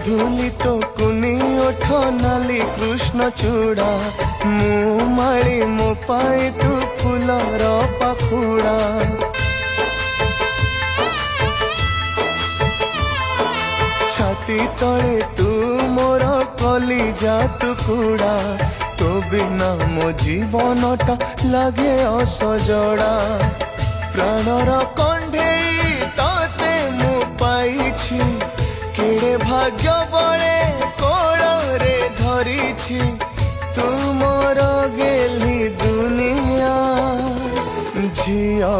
ଧୁଲି ତୋ କୁନି ଓଠ ନାଲି କୃଷ୍ଣ ଚୂଡ଼ା ମୁଁ ମାଳି ମୋ ପାଇଁ ତୁ ଫୁଲର ପାଖୁଡ଼ା ଛାତି ତଳେ ତୁ ମୋର କଲିଜା ଟୁକୁଡ଼ା ତୋ ବିନା ମୋ ଜୀବନଟା ଲାଗେ ଅସଜଡ଼ା ପ୍ରାଣର କଣ୍ଢେଇ ତତେ ମୁଁ ପାଇଛି କେଡ଼େ ଭାଗ୍ୟ ବଳେ କୋଳରେ ଧରିଛି ତୁ ମୋର ଗେଲି ଦୁନିଆ ଝିଅ